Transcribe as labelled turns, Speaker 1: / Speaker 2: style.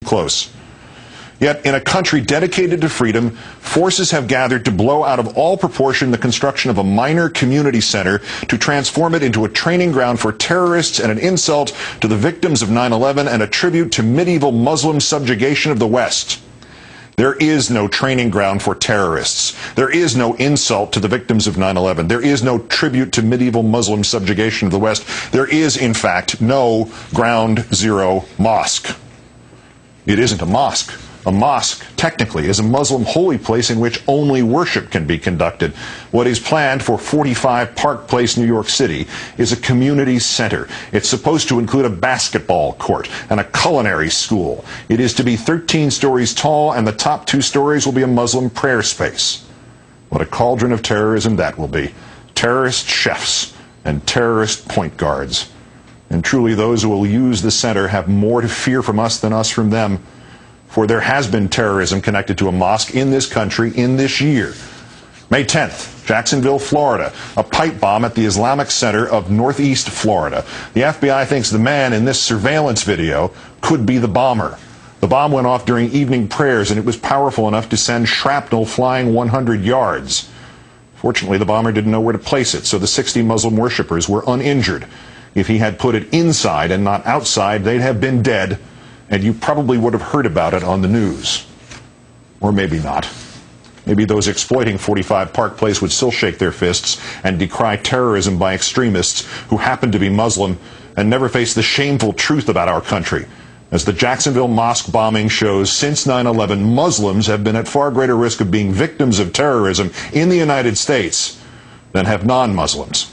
Speaker 1: close. Yet, in a country dedicated to freedom, forces have gathered to blow out of all proportion the construction of a minor community center to transform it into a training ground for terrorists and an insult to the victims of 9/11 and a tribute to medieval Muslim subjugation of the West. There is no training ground for terrorists. There is no insult to the victims of 9/11. There is no tribute to medieval Muslim subjugation of the West. There is, in fact, no Ground Zero mosque. It isn't a mosque. A mosque, technically, is a Muslim holy place in which only worship can be conducted. What is planned for 45 Park Place, New York City, is a community center. It's supposed to include a basketball court and a culinary school. It is to be 13 stories tall, and the top 2 stories will be a Muslim prayer space. What a cauldron of terrorism that will be. Terrorist chefs and terrorist point guards. And truly, those who will use the center have more to fear from us than us from them. For there has been terrorism connected to a mosque in this country in this year. May 10th, Jacksonville, Florida, a pipe bomb at the Islamic Center of Northeast Florida. The FBI thinks the man in this surveillance video could be the bomber. The bomb went off during evening prayers, and it was powerful enough to send shrapnel flying 100 yards. Fortunately, the bomber didn't know where to place it, so the 60 Muslim worshippers were uninjured. If he had put it inside and not outside, they'd have been dead, and you probably would have heard about it on the news. Or maybe not. Maybe those exploiting 45 Park Place would still shake their fists and decry terrorism by extremists who happen to be Muslim and never face the shameful truth about our country. As the Jacksonville mosque bombing shows, since 9/11, Muslims have been at far greater risk of being victims of terrorism in the United States than have non-Muslims.